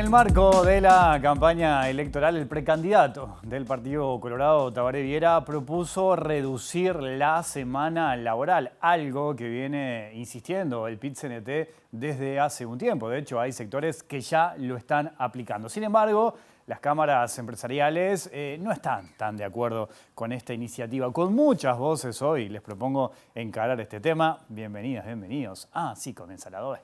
el marco de la campaña electoral, el precandidato del Partido Colorado, Tabaré Viera, propuso reducir la semana laboral, algo que viene insistiendo el PIT-CNT desde hace un tiempo. De hecho, hay sectores que ya lo están aplicando. Sin embargo, las cámaras empresariales no están tan de acuerdo con esta iniciativa. Con muchas voces hoy les propongo encarar este tema. Bienvenidas, bienvenidos. Sí, comienza la doble.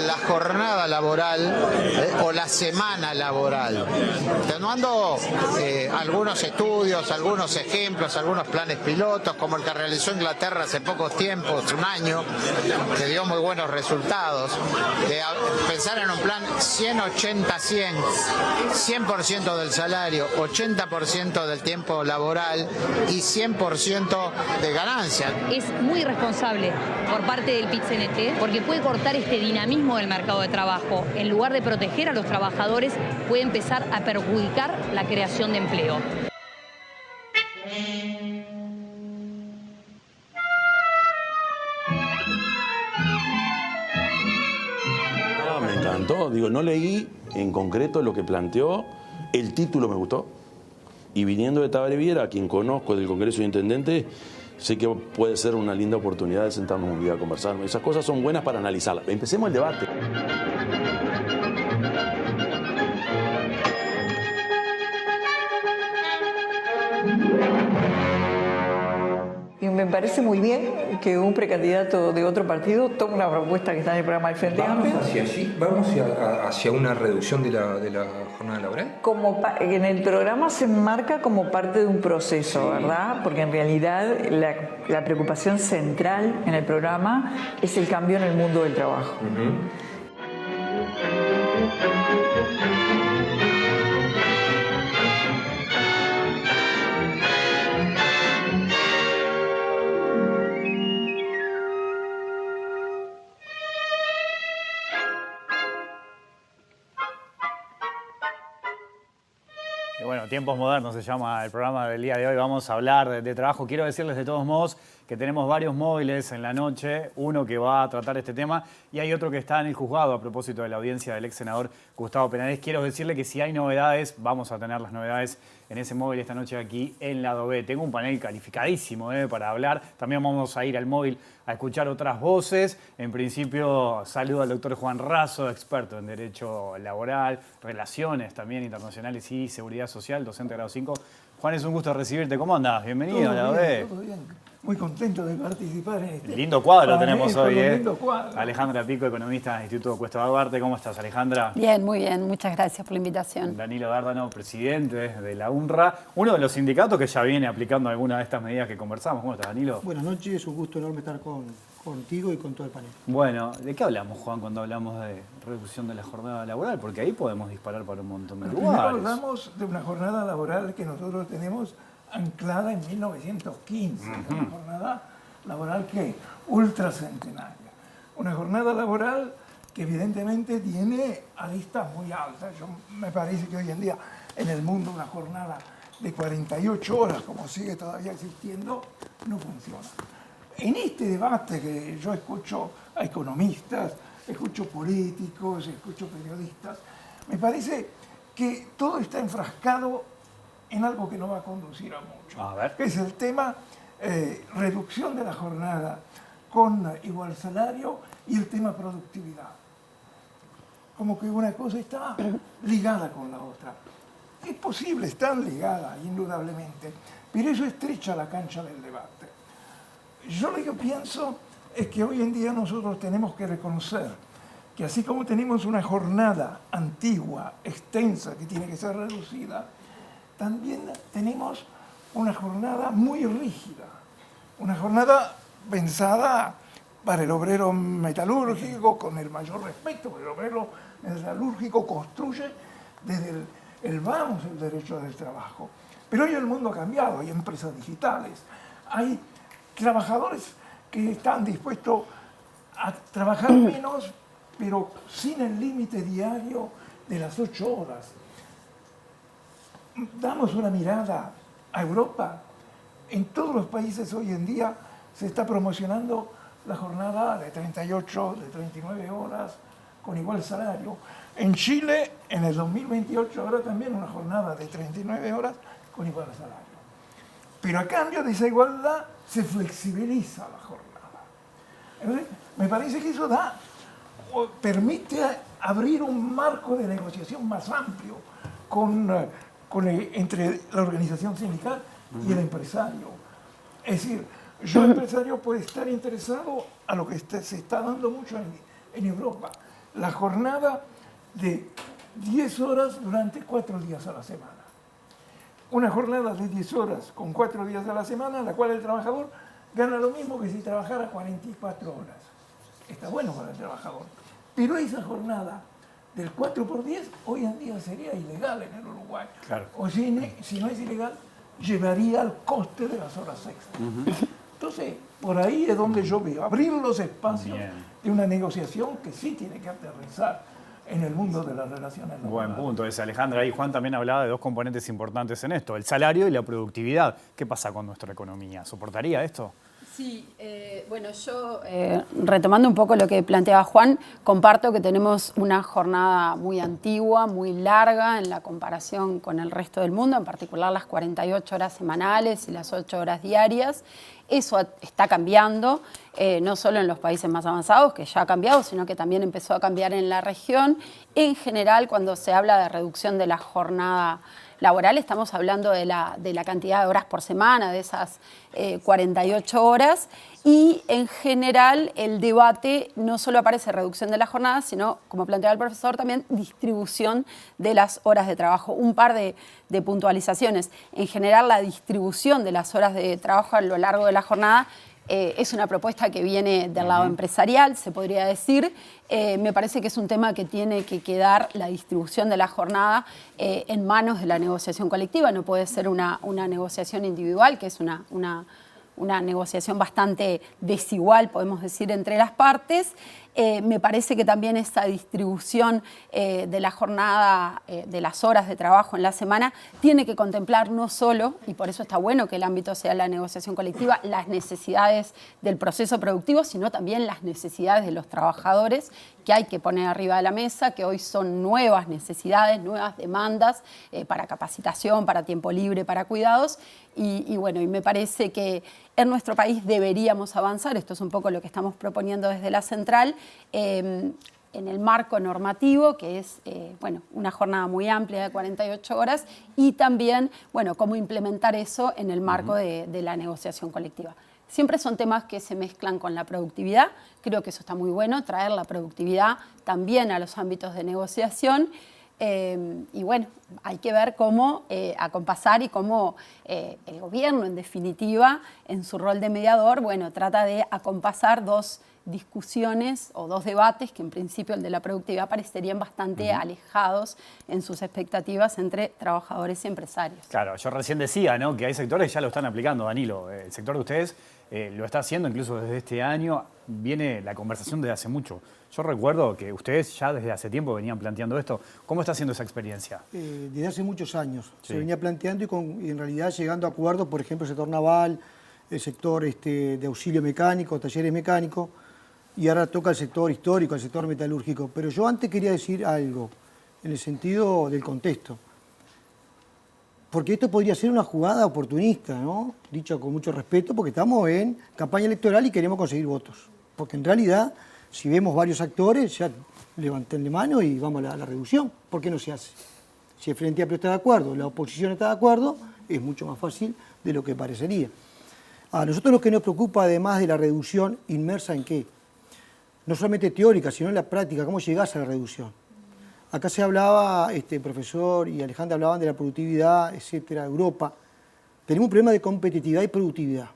La jornada laboral o la semana laboral. Tomando algunos estudios, algunos ejemplos, algunos planes pilotos, como el que realizó Inglaterra hace pocos tiempos, un año, que dio muy buenos resultados. Pensar en un plan 100-80-100, 100% del salario, 80% del tiempo laboral y 100% de ganancia. Es muy irresponsable por parte del PIT-CNT porque puede cortar este dinamismo del mercado de trabajo. En lugar de proteger a los trabajadores, puede empezar a perjudicar la creación de empleo. Me encantó. Digo, no leí en concreto lo que planteó. El título me gustó. Y viniendo de Tabaré Viera, a quien conozco del Congreso de Intendentes, sé que puede ser una linda oportunidad de sentarnos un día a conversar. Esas cosas son buenas para analizarlas. Empecemos el debate. Y me parece muy bien que un precandidato de otro partido tome una propuesta que está en el programa del Frente Amplio. ¿Vamos hacia una reducción de la jornada laboral? En el programa se enmarca como parte de un proceso, ¿verdad? Porque en realidad la preocupación central en el programa es el cambio en el mundo del trabajo. Y bueno, Tiempos Modernos se llama el programa del día de hoy. Vamos a hablar de trabajo. Quiero decirles de todos modos que tenemos varios móviles en la noche. Uno que va a tratar este tema y hay otro que está en el juzgado a propósito de la audiencia del ex senador Gustavo Penades. Quiero decirle que si hay novedades, vamos a tener las novedades en ese móvil esta noche aquí en Lado B. Tengo un panel calificadísimo para hablar. También vamos a ir al móvil a escuchar otras voces. En principio, saludo al doctor Juan Razo, experto en Derecho Laboral, Relaciones también internacionales y Seguridad Social, docente grado 5. Juan, es un gusto recibirte. ¿Cómo andás? Bienvenido a Lado B. Todo bien. Muy contento de participar en este. Lindo cuadro tenemos hoy, lindo cuadro. Alejandra Pico, economista del Instituto Cuesta de Duarte. ¿Cómo estás, Alejandra? Bien, muy bien. Muchas gracias por la invitación. Danilo Dárdano, presidente de la UNRWA, uno de los sindicatos que ya viene aplicando algunas de estas medidas que conversamos. ¿Cómo estás, Danilo? Buenas noches, es un gusto enorme estar contigo y con todo el panel. Bueno, ¿de qué hablamos, Juan, cuando hablamos de reducción de la jornada laboral? Porque ahí podemos disparar para un montón de lugares. Primero hablamos de una jornada laboral que nosotros tenemos anclada en 1915, una jornada laboral que ultracentenaria. Una jornada laboral que evidentemente tiene aristas muy altas. Me parece que hoy en día en el mundo una jornada de 48 horas, como sigue todavía existiendo, no funciona. En este debate que yo escucho a economistas, escucho políticos, escucho periodistas, me parece que todo está enfrascado en algo que no va a conducir a mucho. A ver. Que es el tema reducción de la jornada con igual salario y el tema productividad. Como que una cosa está ligada con la otra. Es posible, están ligadas, indudablemente, pero eso estrecha la cancha del debate. Yo lo que pienso es que hoy en día nosotros tenemos que reconocer que así como tenemos una jornada antigua, extensa, que tiene que ser reducida, también tenemos una jornada muy rígida, una jornada pensada para el obrero metalúrgico con el mayor respeto, porque el obrero metalúrgico construye desde el vamos el derecho del trabajo. Pero hoy el mundo ha cambiado, hay empresas digitales, hay trabajadores que están dispuestos a trabajar menos, pero sin el límite diario de las 8 horas. damos una mirada a Europa, en todos los países hoy en día se está promocionando la jornada de 38, de 39 horas con igual salario. En Chile, en el 2028, habrá también una jornada de 39 horas con igual salario. Pero a cambio de esa igualdad se flexibiliza la jornada. Entonces, me parece que eso permite abrir un marco de negociación más amplio entre la organización sindical y el empresario. Es decir, yo empresario puedo estar interesado a lo que se está dando mucho en Europa, la jornada de 10 horas durante 4 días a la semana. Una jornada de 10 horas con 4 días a la semana, en la cual el trabajador gana lo mismo que si trabajara 44 horas. Está bueno para el trabajador. Pero esa jornada del 4 por 10 hoy en día sería ilegal en el Uruguay. Claro. O si no es ilegal, llevaría al coste de las horas extras. Entonces, por ahí es donde yo veo abrir los espacios de una negociación que sí tiene que aterrizar en el mundo de las relaciones laborales. Buen punto ese, Alejandra. Y Juan también hablaba de dos componentes importantes en esto, el salario y la productividad. ¿Qué pasa con nuestra economía? ¿Soportaría esto? Sí, bueno, yo retomando un poco lo que planteaba Juan, comparto que tenemos una jornada muy antigua, muy larga en la comparación con el resto del mundo, en particular las 48 horas semanales y las 8 horas diarias. Eso está cambiando, no solo en los países más avanzados, que ya ha cambiado, sino que también empezó a cambiar en la región. En general, cuando se habla de reducción de la jornada laboral, estamos hablando de la cantidad de horas por semana, de esas 48 horas, y en general el debate no solo aparece reducción de la jornada, sino, como planteaba el profesor, también distribución de las horas de trabajo. Un par de puntualizaciones. En general, la distribución de las horas de trabajo a lo largo de la jornada es una propuesta que viene del lado empresarial, se podría decir. Me parece que es un tema que tiene que quedar la distribución de la jornada en manos de la negociación colectiva. No puede ser una negociación individual, que es una negociación bastante desigual, podemos decir, entre las partes. Me parece que también esta distribución de la jornada, de las horas de trabajo en la semana, tiene que contemplar no solo, y por eso está bueno que el ámbito sea la negociación colectiva, las necesidades del proceso productivo, sino también las necesidades de los trabajadores, que hay que poner arriba de la mesa, que hoy son nuevas necesidades, nuevas demandas para capacitación, para tiempo libre, para cuidados. Y bueno, y me parece que en nuestro país deberíamos avanzar, esto es un poco lo que estamos proponiendo desde la central, en el marco normativo, que es bueno, una jornada muy amplia de 48 horas, y también bueno, cómo implementar eso en el marco de la negociación colectiva. Siempre son temas que se mezclan con la productividad, creo que eso está muy bueno, traer la productividad también a los ámbitos de negociación. Y bueno, hay que ver cómo acompasar y cómo el gobierno, en definitiva, en su rol de mediador, bueno, trata de acompasar dos discusiones o dos debates que en principio el de la productividad parecerían bastante alejados en sus expectativas entre trabajadores y empresarios. Claro, yo recién decía, ¿no?, que hay sectores que ya lo están aplicando, Danilo. El sector de ustedes lo está haciendo incluso desde este año, viene la conversación desde hace mucho. Yo recuerdo que ustedes ya desde hace tiempo venían planteando esto. ¿Cómo está siendo esa experiencia? Desde hace muchos años se venía planteando y en realidad llegando a acuerdos, por ejemplo, el sector naval, el sector de auxilio mecánico, talleres mecánicos, y ahora toca el sector histórico, el sector metalúrgico. Pero yo antes quería decir algo, en el sentido del contexto. Porque esto podría ser una jugada oportunista, ¿no? Dicho con mucho respeto, porque estamos en campaña electoral y queremos conseguir votos. Porque en realidad, si vemos varios actores, ya levanten la mano y vamos a la reducción. ¿Por qué no se hace? Si el Frente Amplio está de acuerdo, la oposición está de acuerdo, es mucho más fácil de lo que parecería. A nosotros lo que nos preocupa, además de la reducción, ¿inmersa en qué? No solamente teórica, sino en la práctica, ¿cómo llegás a la reducción? Acá se hablaba, profesor y Alejandra hablaban de la productividad, etcétera, Europa. Tenemos un problema de competitividad y productividad.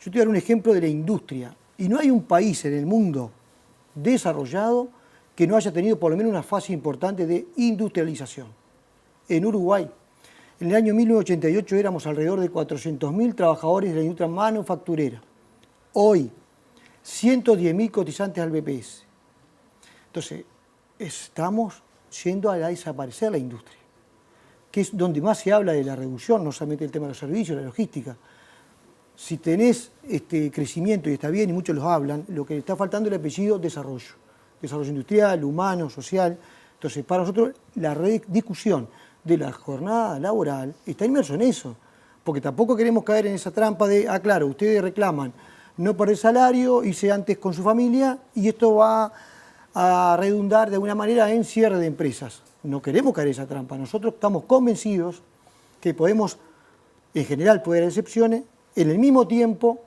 Yo te voy a dar un ejemplo de la industria. Y no hay un país en el mundo desarrollado que no haya tenido por lo menos una fase importante de industrialización. En Uruguay, en el año 1988 éramos alrededor de 400.000 trabajadores de la industria manufacturera. Hoy, 110.000 cotizantes al BPS. Entonces, estamos yendo a desaparecer la industria. que es donde más se habla de la reducción, no solamente el tema de los servicios, la logística. Si tenés crecimiento y está bien, y muchos los hablan, lo que está faltando es el apellido desarrollo. Desarrollo industrial, humano, social. Entonces, para nosotros, la discusión de la jornada laboral está inmerso en eso. Porque tampoco queremos caer en esa trampa de, claro, ustedes reclaman no perder salario, irse antes con su familia, y esto va a redundar de alguna manera en cierre de empresas. No queremos caer en esa trampa. Nosotros estamos convencidos que podemos, en general, puede haber excepciones, en el mismo tiempo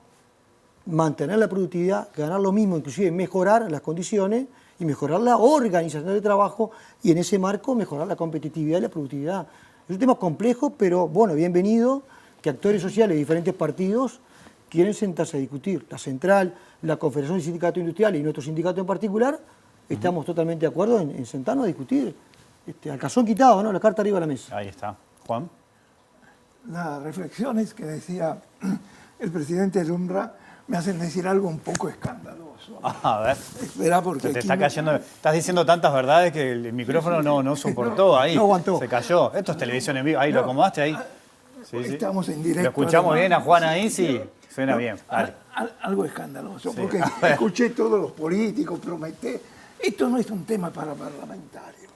mantener la productividad, ganar lo mismo, inclusive mejorar las condiciones y mejorar la organización del trabajo, y en ese marco mejorar la competitividad y la productividad. Es un tema complejo, pero bueno, bienvenido que actores sociales de diferentes partidos quieren sentarse a discutir. La Central, la Confederación de Sindicatos Industriales y nuestro sindicato en particular, estamos totalmente de acuerdo en sentarnos a discutir. Al calzón quitado, ¿no? La carta arriba de la mesa. Ahí está. Juan. Las reflexiones que decía el presidente del UNRWA me hacen decir algo un poco escandaloso. A ver. Espera, porque te está cayendo. Estás diciendo tantas verdades que el micrófono no soportó ahí. No aguantó. Se cayó. Esto es televisión en vivo. Ahí lo acomodaste ahí. Sí, estamos en directo. ¿Lo escuchamos bien a Juan ahí? Sí. Suena bien. Dale. Algo escandaloso, Sí. porque escuché todos los políticos prometer. Esto no es un tema para parlamentarios,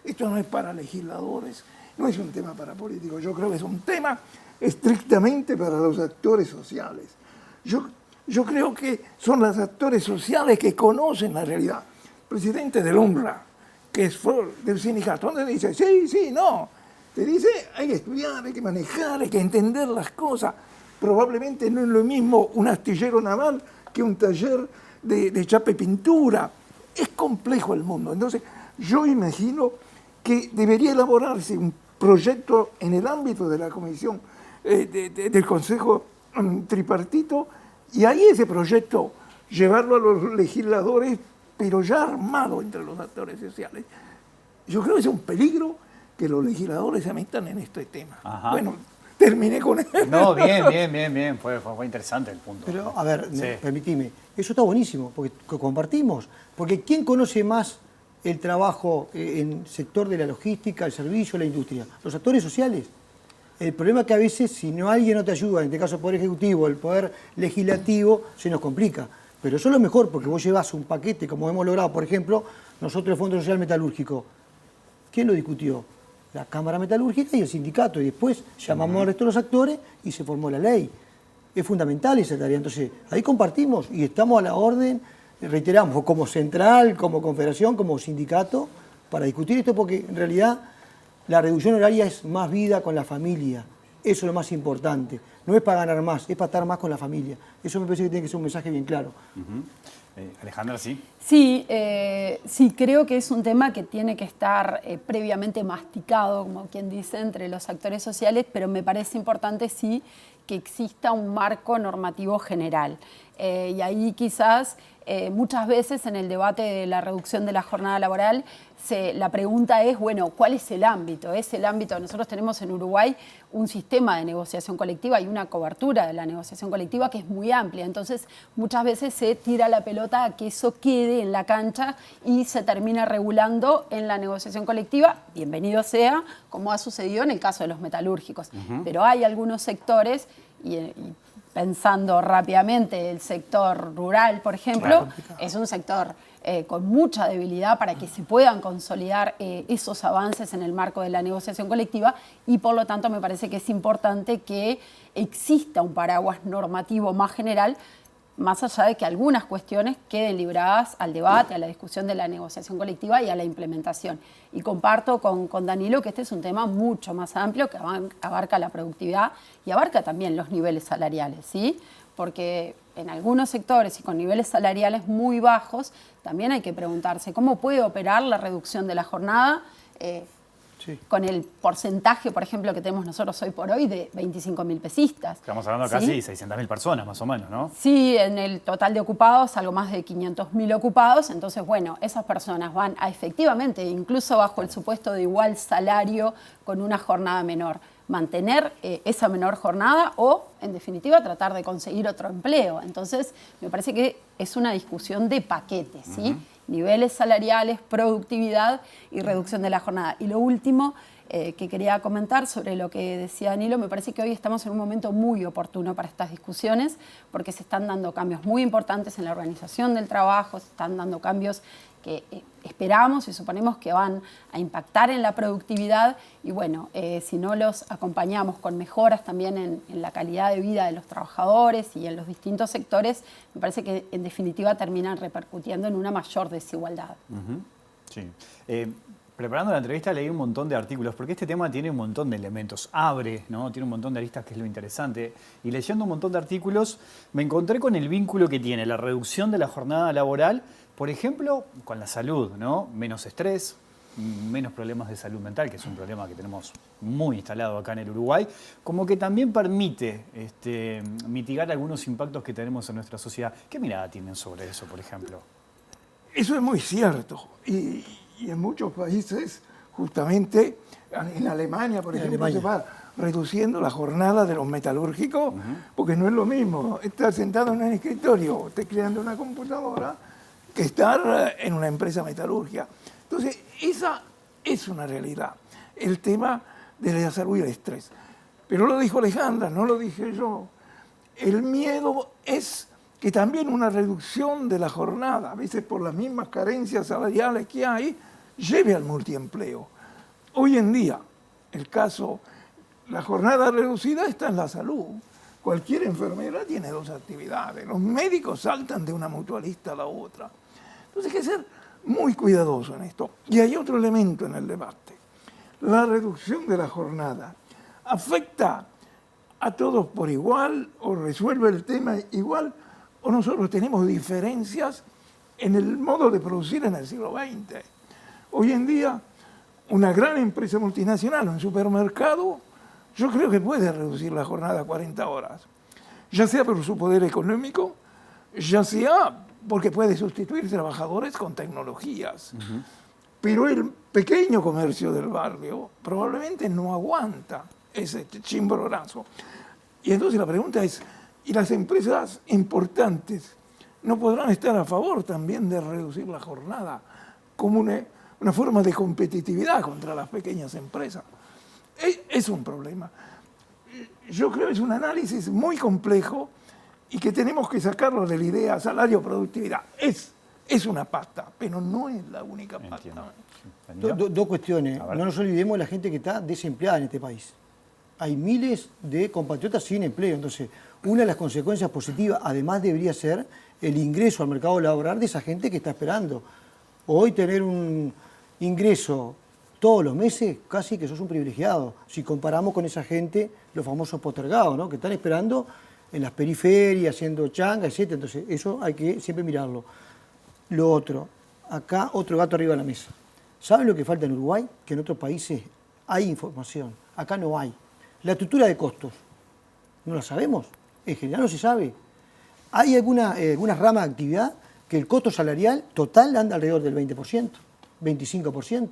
esto no es para legisladores, no es un tema para políticos. Yo creo que es un tema estrictamente para los actores sociales. Yo creo que son los actores sociales que conocen la realidad. El presidente del UNRWA, que es del sindicato, donde dice, sí, no. Te dice, hay que estudiar, hay que manejar, hay que entender las cosas. Probablemente no es lo mismo un astillero naval que un taller de chapa y pintura. Es complejo el mundo. Entonces, yo imagino que debería elaborarse un proyecto en el ámbito de la comisión del Consejo Tripartito, y ahí ese proyecto llevarlo a los legisladores, pero ya armado entre los actores sociales. Yo creo que es un peligro que los legisladores se metan en este tema. Ajá. Bueno, terminé con eso. No, bien. Fue interesante el punto. Pero, a ver, Sí. permitime, eso está buenísimo, porque compartimos. Porque ¿quién conoce más el trabajo en el sector de la logística, el servicio, la industria? Los actores sociales. El problema es que a veces, si no alguien no te ayuda, en este caso el Poder Ejecutivo, el Poder Legislativo, se nos complica. Pero eso es lo mejor, porque vos llevas un paquete, como hemos logrado, por ejemplo, nosotros el Fondo Social Metalúrgico. ¿Quién lo discutió? La Cámara Metalúrgica y el sindicato, y después llamamos al resto de los actores y se formó la ley. Es fundamental esa tarea, entonces ahí compartimos y estamos a la orden, reiteramos, como central, como confederación, como sindicato, para discutir esto, porque en realidad la reducción horaria es más vida con la familia, eso es lo más importante, no es para ganar más, es para estar más con la familia, eso me parece que tiene que ser un mensaje bien claro. Alejandra, sí. Sí, creo que es un tema que tiene que estar previamente masticado, como quien dice, entre los actores sociales, pero me parece importante sí que exista un marco normativo general. Y ahí quizás muchas veces en el debate de la reducción de la jornada laboral la pregunta es, bueno, ¿cuál es el ámbito? Es el ámbito, nosotros tenemos en Uruguay un sistema de negociación colectiva y una cobertura de la negociación colectiva que es muy amplia, entonces muchas veces se tira la pelota a que eso quede en la cancha y se termina regulando en la negociación colectiva, bienvenido sea, como ha sucedido en el caso de los metalúrgicos. Pero hay algunos sectores, y pensando rápidamente, el sector rural, por ejemplo, es un sector con mucha debilidad para que se puedan consolidar esos avances en el marco de la negociación colectiva, y por lo tanto me parece que es importante que exista un paraguas normativo más general, más allá de que algunas cuestiones queden libradas al debate, a la discusión de la negociación colectiva y a la implementación. Y comparto con Danilo que este es un tema mucho más amplio, que abarca la productividad y abarca también los niveles salariales, ¿sí? Porque en algunos sectores y con niveles salariales muy bajos, también hay que preguntarse cómo puede operar la reducción de la jornada con el porcentaje, por ejemplo, que tenemos nosotros hoy por hoy de 25.000 pesistas. Estamos hablando de casi 600.000 personas, más o menos, ¿no? Sí, en el total de ocupados, algo más de 500.000 ocupados. Entonces, bueno, esas personas van a efectivamente, incluso bajo el supuesto de igual salario, con una jornada menor, mantener esa menor jornada o, en definitiva, tratar de conseguir otro empleo. Entonces, me parece que es una discusión de paquetes, ¿sí? niveles salariales, productividad y reducción de la jornada. Y lo último que quería comentar sobre lo que decía Danilo, me parece que hoy estamos en un momento muy oportuno para estas discusiones porque se están dando cambios muy importantes en la organización del trabajo, se están dando cambios que esperamos y suponemos que van a impactar en la productividad y bueno, si no los acompañamos con mejoras también en la calidad de vida de los trabajadores y en los distintos sectores, me parece que en definitiva terminan repercutiendo en una mayor desigualdad. Sí. Preparando la entrevista leí un montón de artículos, porque este tema tiene un montón de elementos, abre, ¿no? Tiene un montón de aristas, que es lo interesante. Y leyendo un montón de artículos, me encontré con el vínculo que tiene la reducción de la jornada laboral, por ejemplo, con la salud, ¿no? Menos estrés, menos problemas de salud mental, que es un problema que tenemos muy instalado acá en el Uruguay, como que también permite mitigar algunos impactos que tenemos en nuestra sociedad. ¿Qué mirada tienen sobre eso, por ejemplo? Eso es muy cierto. Y en muchos países, justamente, en Alemania, por ejemplo, se va reduciendo la jornada de los metalúrgicos, porque no es lo mismo estar sentado en un escritorio tecleando una computadora que estar en una empresa metalúrgica. Entonces, esa es una realidad, el tema de la salud y el estrés. Pero lo dijo Alejandra, no lo dije yo. El miedo es que también una reducción de la jornada, a veces por las mismas carencias salariales que hay, lleve al multiempleo. Hoy en día, la jornada reducida está en la salud. Cualquier enfermera tiene 2 actividades. Los médicos saltan de una mutualista a la otra. Entonces hay que ser muy cuidadoso en esto. Y hay otro elemento en el debate. La reducción de la jornada afecta a todos por igual o resuelve el tema igual o nosotros tenemos diferencias en el modo de producir en el siglo XX. Hoy en día, una gran empresa multinacional, un supermercado, yo creo que puede reducir la jornada a 40 horas, ya sea por su poder económico, ya sea porque puede sustituir trabajadores con tecnologías. Pero el pequeño comercio del barrio probablemente no aguanta ese chimbronazo. Y entonces la pregunta es, ¿y las empresas importantes no podrán estar a favor también de reducir la jornada como una forma de competitividad contra las pequeñas empresas? Es un problema. Yo creo que es un análisis muy complejo y que tenemos que sacarlo de la idea salario-productividad. Es una pata, pero no es la única pata. Dos cuestiones. No nos olvidemos de la gente que está desempleada en este país. Hay miles de compatriotas sin empleo. Entonces, una de las consecuencias positivas, además, debería ser el ingreso al mercado laboral de esa gente que está esperando. Hoy tener un ingreso todos los meses, casi que sos un privilegiado. Si comparamos con esa gente, los famosos postergados, ¿no? Que están esperando en las periferias, haciendo changa, etc. Entonces, eso hay que siempre mirarlo. Lo otro, acá otro gato arriba de la mesa. ¿Saben lo que falta en Uruguay? Que en otros países hay información. Acá no hay. La estructura de costos, ¿no la sabemos? En general no se sabe. Hay algunas ramas de actividad que el costo salarial total anda alrededor del 20%, 25%.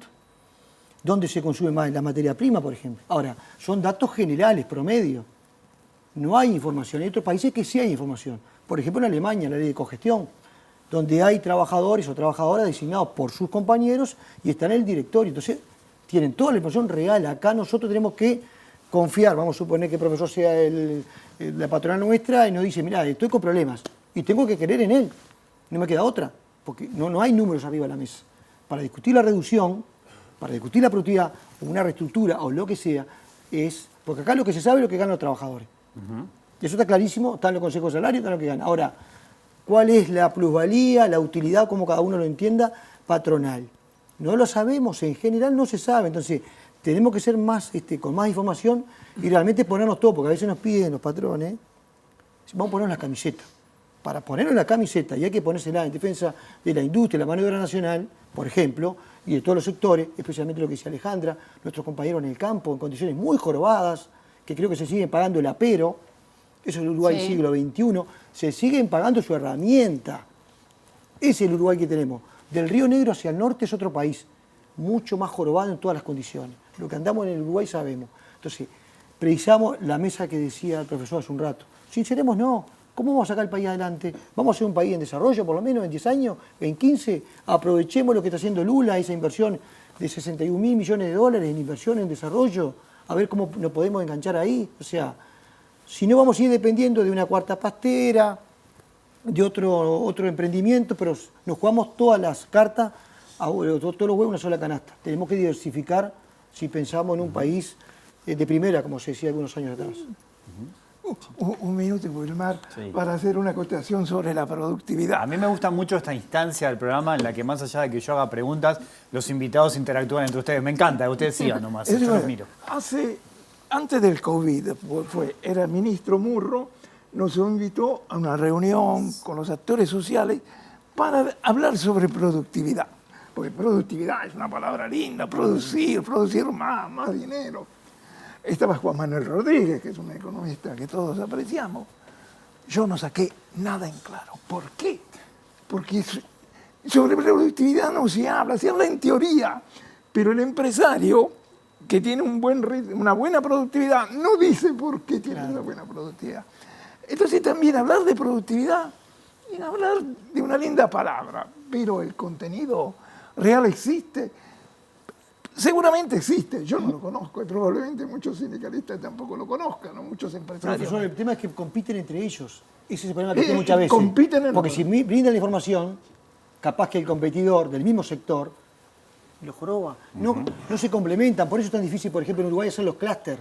¿Dónde se consume más? La materia prima, por ejemplo. Ahora, son datos generales, promedio. No hay información. Hay otros países que sí hay información. Por ejemplo, en Alemania, la ley de cogestión, donde hay trabajadores o trabajadoras designados por sus compañeros y están en el directorio. Entonces, tienen toda la información real. Acá nosotros tenemos que confiar. Vamos a suponer que el profesor sea la patronal nuestra y nos dice, mira, estoy con problemas y tengo que creer en él. No me queda otra, porque no hay números arriba de la mesa. Para discutir la reducción, para discutir la productividad o una reestructura o lo que sea, porque acá lo que se sabe es lo que ganan los trabajadores. Y eso está clarísimo, está en los consejos de salario, está en lo que ganan. Ahora, ¿cuál es la plusvalía, la utilidad, como cada uno lo entienda, patronal? No lo sabemos, en general no se sabe. Entonces, tenemos que ser más, con más información y realmente ponernos todo, porque a veces nos piden los patrones, vamos a ponernos la camiseta. Para ponernos la camiseta, y hay que ponérsela en defensa de la industria, la mano de obra nacional, por ejemplo, y de todos los sectores, especialmente lo que decía Alejandra, nuestros compañeros en el campo, en condiciones muy jorobadas, que creo que se siguen pagando el apero, eso es el Uruguay del siglo XXI, se siguen pagando su herramienta. Ese es el Uruguay que tenemos. Del Río Negro hacia el norte es otro país, mucho más jorobado en todas las condiciones. Lo que andamos en el Uruguay sabemos. Entonces, precisamos la mesa que decía el profesor hace un rato. Sincerémonos, ¿Cómo vamos a sacar el país adelante? ¿Vamos a ser un país en desarrollo por lo menos en 10 años, en 15? Aprovechemos lo que está haciendo Lula, esa inversión de 61.000 millones de dólares en inversión en desarrollo, a ver cómo nos podemos enganchar ahí. O sea, si no vamos a ir dependiendo de una cuarta pastera, de otro emprendimiento, pero nos jugamos todas las cartas, todos los huevos en una sola canasta. Tenemos que diversificar si pensamos en un país de primera, como se decía algunos años atrás. Un minuto, Wilmar, para hacer una acotación sobre la productividad. A mí me gusta mucho esta instancia del programa en la que, más allá de que yo haga preguntas, los invitados interactúan entre ustedes. Me encanta, ustedes sigan nomás, yo los miro. Antes del COVID, era el ministro Murro, nos invitó a una reunión con los actores sociales para hablar sobre productividad. Porque productividad es una palabra linda, producir más dinero. Estaba Juan Manuel Rodríguez, que es un economista que todos apreciamos. Yo no saqué nada en claro. ¿Por qué? Porque sobre productividad no se habla, se habla en teoría, pero el empresario que tiene una buena productividad no dice por qué tiene una buena productividad. Entonces también hablar de productividad es hablar de una linda palabra, pero el contenido real existe. Seguramente existe, yo no lo conozco y probablemente muchos sindicalistas tampoco lo conozcan, o muchos empresarios. Profesor, el tema es que compiten entre ellos. Ese es el problema que tiene muchas veces. Compiten porque si brindan la información, capaz que el competidor del mismo sector lo joroba. No se complementan, por eso es tan difícil, por ejemplo, en Uruguay hacer los clústeres,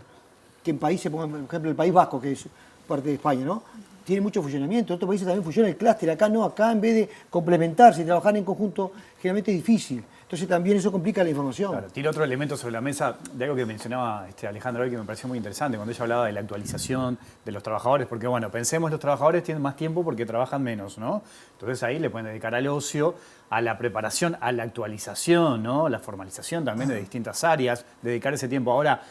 que en países, por ejemplo, el País Vasco, que es parte de España, ¿no? Tiene mucho funcionamiento. En otros países también funciona el clúster, acá no, acá en vez de complementarse y trabajar en conjunto, generalmente es difícil. Entonces también eso complica la información. Claro, tiene otro elemento sobre la mesa de algo que mencionaba Alejandra hoy que me pareció muy interesante, cuando ella hablaba de la actualización de los trabajadores, porque bueno, pensemos, los trabajadores tienen más tiempo porque trabajan menos, ¿no? Entonces ahí le pueden dedicar al ocio, a la preparación, a la actualización, ¿no? La formalización también de distintas áreas, dedicar ese tiempo. Ahora,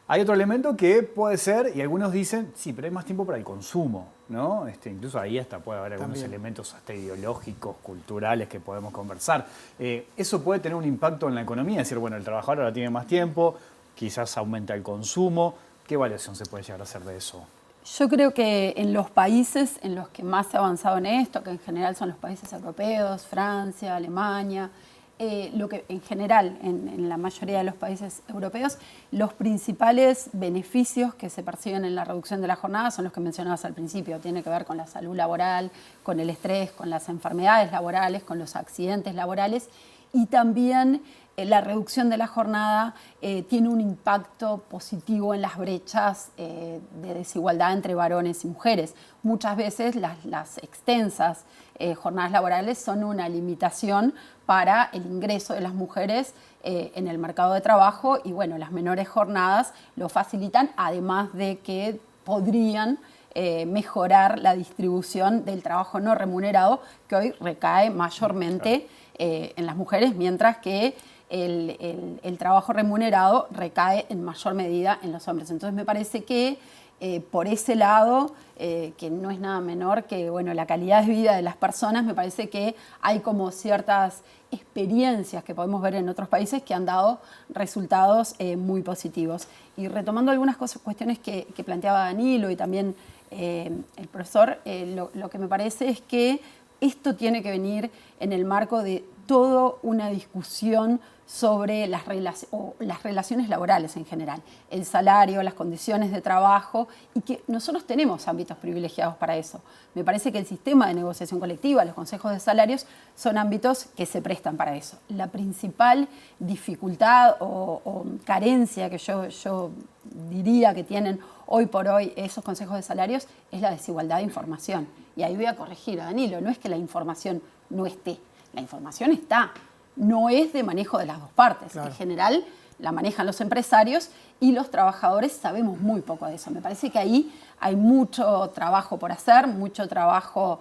hay otro elemento que puede ser, y algunos dicen, sí, pero hay más tiempo para el consumo, ¿no? Incluso ahí hasta puede haber algunos elementos hasta ideológicos, culturales que podemos conversar. Eso puede tener un impacto en la economía, es decir, bueno, el trabajador ahora tiene más tiempo, quizás aumenta el consumo. ¿Qué evaluación se puede llegar a hacer de eso? Yo creo que en los países en los que más se ha avanzado en esto, que en general son los países europeos, Francia, Alemania, lo que en general en la mayoría de los países europeos, los principales beneficios que se perciben en la reducción de la jornada son los que mencionabas al principio. Tiene que ver con la salud laboral, con el estrés, con las enfermedades laborales, con los accidentes laborales y también la reducción de la jornada tiene un impacto positivo en las brechas de desigualdad entre varones y mujeres. Muchas veces las extensas jornadas laborales son una limitación para el ingreso de las mujeres en el mercado de trabajo y bueno, las menores jornadas lo facilitan, además de que podrían mejorar la distribución del trabajo no remunerado, que hoy recae mayormente en las mujeres, mientras que el trabajo remunerado recae en mayor medida en los hombres. Entonces me parece que por ese lado, que no es nada menor que bueno, la calidad de vida de las personas, me parece que hay como ciertas experiencias que podemos ver en otros países que han dado resultados muy positivos. Y retomando algunas cuestiones que planteaba Danilo y también el profesor, lo que me parece es que esto tiene que venir en el marco de toda una discusión sobre las relaciones laborales en general, el salario, las condiciones de trabajo, y que nosotros tenemos ámbitos privilegiados para eso. Me parece que el sistema de negociación colectiva, los consejos de salarios, son ámbitos que se prestan para eso. La principal dificultad o carencia que yo diría que tienen hoy por hoy esos consejos de salarios es la desigualdad de información. Y ahí voy a corregir a Danilo, no es que la información no esté, la información está. No es de manejo de las dos partes. Claro. En general la manejan los empresarios y los trabajadores sabemos muy poco de eso. Me parece que ahí hay mucho trabajo por hacer, mucho trabajo,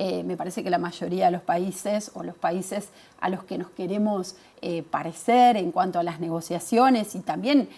me parece que la mayoría de los países o los países a los que nos queremos parecer en cuanto a las negociaciones y también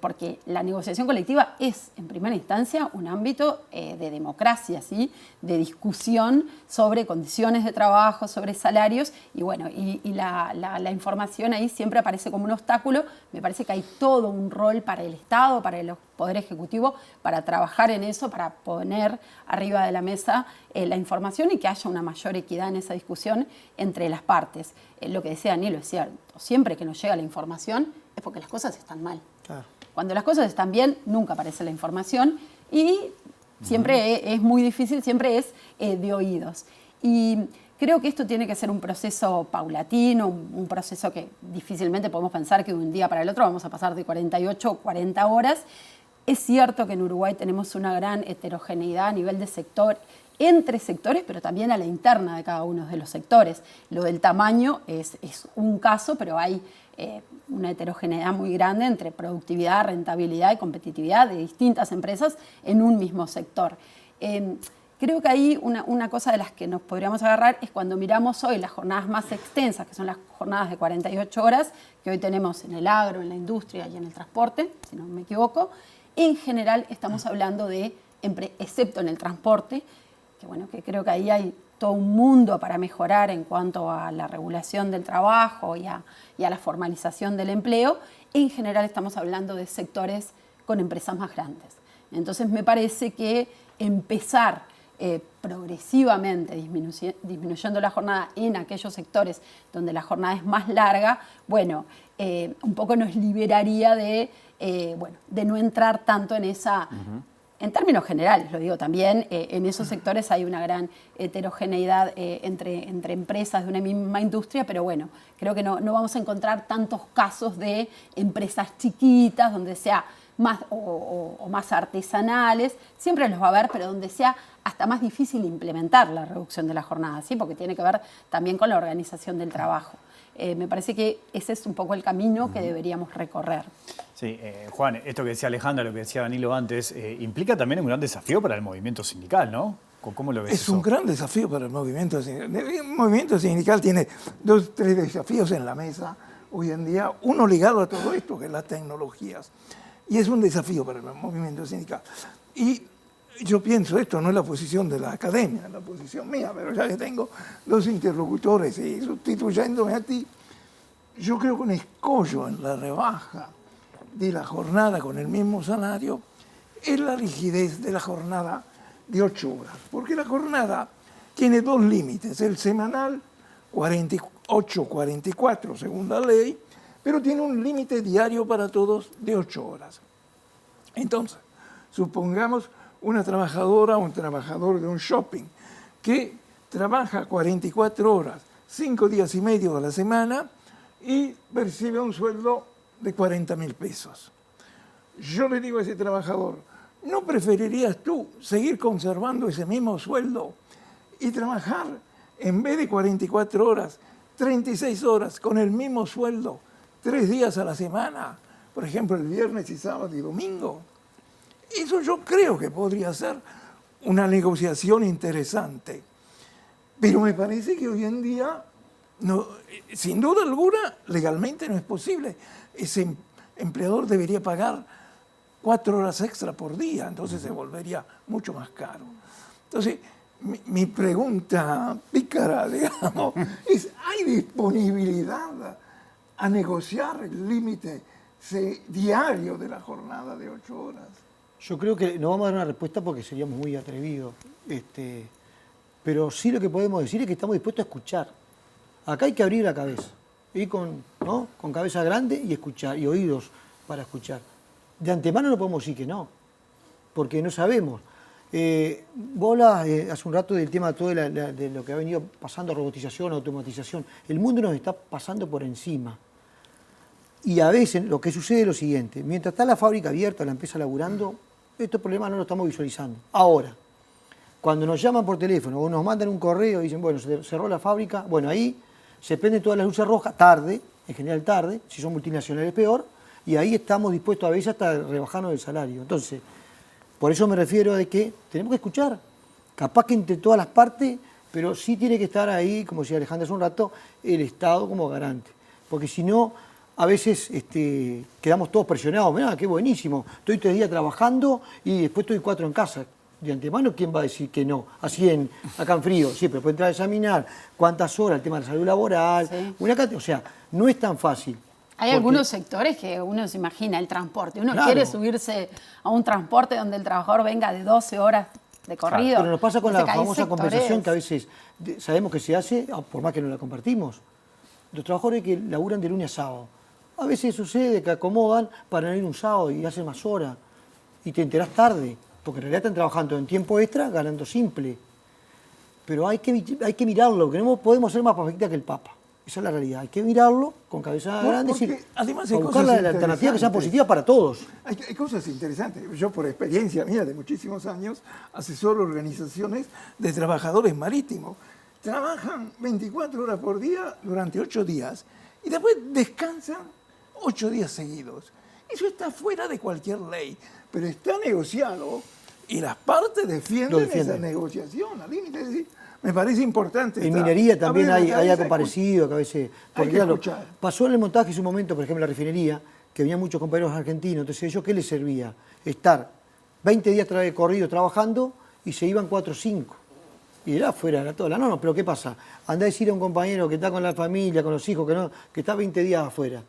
porque la negociación colectiva es, en primera instancia, un ámbito de democracia, ¿sí? De discusión sobre condiciones de trabajo, sobre salarios, y bueno, y la información ahí siempre aparece como un obstáculo. Me parece que hay todo un rol para el Estado, para el Poder Ejecutivo, para trabajar en eso, para poner arriba de la mesa la información y que haya una mayor equidad en esa discusión entre las partes. Lo que decía Danilo es cierto, siempre que nos llega la información es porque las cosas están mal. Claro. Cuando las cosas están bien, nunca aparece la información y siempre es muy difícil, siempre es de oídos. Y creo que esto tiene que ser un proceso paulatino, un proceso que difícilmente podemos pensar que de un día para el otro vamos a pasar de 48 o 40 horas. Es cierto que en Uruguay tenemos una gran heterogeneidad a nivel de sector, entre sectores, pero también a la interna de cada uno de los sectores. Lo del tamaño es un caso, pero hay una heterogeneidad muy grande entre productividad, rentabilidad y competitividad de distintas empresas en un mismo sector. Creo que ahí una cosa de las que nos podríamos agarrar es cuando miramos hoy las jornadas más extensas, que son las jornadas de 48 horas, que hoy tenemos en el agro, en la industria y en el transporte, si no me equivoco. En general estamos hablando de, excepto en el transporte, que bueno, que creo que ahí hay todo un mundo para mejorar en cuanto a la regulación del trabajo y a la formalización del empleo. En general estamos hablando de sectores con empresas más grandes. Entonces me parece que empezar progresivamente disminuyendo la jornada en aquellos sectores donde la jornada es más larga, bueno, un poco nos liberaría de no entrar tanto en esa... En términos generales, lo digo también, en esos sectores hay una gran heterogeneidad entre empresas de una misma industria, pero bueno, creo que no vamos a encontrar tantos casos de empresas chiquitas, donde sea más o más artesanales, siempre los va a haber, pero donde sea hasta más difícil implementar la reducción de la jornada, ¿sí? Porque tiene que ver también con la organización del trabajo. Me parece que ese es un poco el camino que deberíamos recorrer. Sí, Juan, esto que decía Alejandra, lo que decía Danilo antes, implica también un gran desafío para el movimiento sindical, ¿no? ¿Cómo lo ves? Es un gran desafío para el movimiento sindical. El movimiento sindical tiene 2 o 3 desafíos en la mesa hoy en día, uno ligado a todo esto, que es las tecnologías. Y es un desafío para el movimiento sindical. Y yo pienso, esto no es la posición de la academia, es la posición mía, pero ya que tengo 2 interlocutores y sustituyéndome a ti, yo creo que un escollo en la rebaja de la jornada con el mismo salario es la rigidez de la jornada de 8 horas. Porque la jornada tiene 2 límites, el semanal 48-44 según la ley, pero tiene un límite diario para todos de 8 horas. Entonces, supongamos una trabajadora o un trabajador de un shopping que trabaja 44 horas, 5 días y medio a la semana y percibe un sueldo de 40.000 pesos. Yo le digo a ese trabajador, ¿no preferirías tú seguir conservando ese mismo sueldo y trabajar en vez de 44 horas, 36 horas con el mismo sueldo, 3 días a la semana? Por ejemplo, el viernes y sábado y domingo. Eso yo creo que podría ser una negociación interesante. Pero me parece que hoy en día, no, sin duda alguna, legalmente no es posible. Ese empleador debería pagar 4 horas extra por día, entonces se volvería mucho más caro. Entonces, mi pregunta pícara, digamos, es, ¿hay disponibilidad a negociar el límite diario de la jornada de 8 horas? Yo creo que no vamos a dar una respuesta porque seríamos muy atrevidos. Pero sí lo que podemos decir es que estamos dispuestos a escuchar. Acá hay que abrir la cabeza. Ir con cabeza grande y escuchar, y oídos para escuchar. De antemano no podemos decir que no, porque no sabemos. Vos hablabas hace un rato del tema todo de lo que ha venido pasando, robotización, automatización. El mundo nos está pasando por encima. Y a veces lo que sucede es lo siguiente, mientras está la fábrica abierta, la empresa laburando, estos problemas no los estamos visualizando. Ahora, cuando nos llaman por teléfono o nos mandan un correo y dicen, bueno, se cerró la fábrica, bueno, ahí se prenden todas las luces rojas, tarde, en general tarde, si son multinacionales peor, y ahí estamos dispuestos a veces hasta rebajarnos el salario. Entonces, por eso me refiero a que tenemos que escuchar, capaz que entre todas las partes, pero sí tiene que estar ahí, como decía Alejandra hace un rato, el Estado como garante. Porque si no, a veces quedamos todos presionados. Mirá, qué buenísimo, estoy 3 días trabajando y después estoy 4 en casa. De antemano, ¿quién va a decir que no? Así acá en frío, sí, pero puede entrar a examinar cuántas horas, el tema de la salud laboral, Sí. o sea, no es tan fácil. Hay Porque- algunos sectores que uno se imagina, el transporte. Uno Claro. quiere subirse a un transporte donde el trabajador venga de 12 horas de corrido. Pero nos pasa con Viste la que hay famosa sectores. compensación que a veces sabemos que se hace, por más que no la compartimos. Los trabajadores que laburan de lunes a sábado. A veces sucede que acomodan para no ir un sábado y hacen más horas. Y te enterás tarde, porque en realidad están trabajando en tiempo extra, ganando simple. Pero hay que mirarlo, que no podemos ser más perfectas que el Papa. Esa es la realidad. Hay que mirarlo con cabeza grande Porque además hay para buscar cosas la alternativa que sea interesantes. positiva para todos. Hay cosas interesantes. Yo, por experiencia mía de muchísimos años, asesoro organizaciones de trabajadores marítimos. Trabajan 24 horas por día durante 8 días y después descansan 8 días seguidos. Eso está fuera de cualquier ley, pero está negociado y las partes Lo defienden defienden. esa negociación al límite. Es decir, me parece importante. En esta- minería también abrir la hay cabeza, algo parecido, que a veces... Porque que claro, escuchar. pasó en el montaje en su momento, por ejemplo, en la refinería, que venían muchos compañeros argentinos, entonces ¿ellos qué les servía? Estar 20 días corridos trabajando y se iban 4 o 5. Y era fuera, era toda la norma. Pero ¿qué pasa? Andá a decir a un compañero que está con la familia, con los hijos, que está 20 días afuera.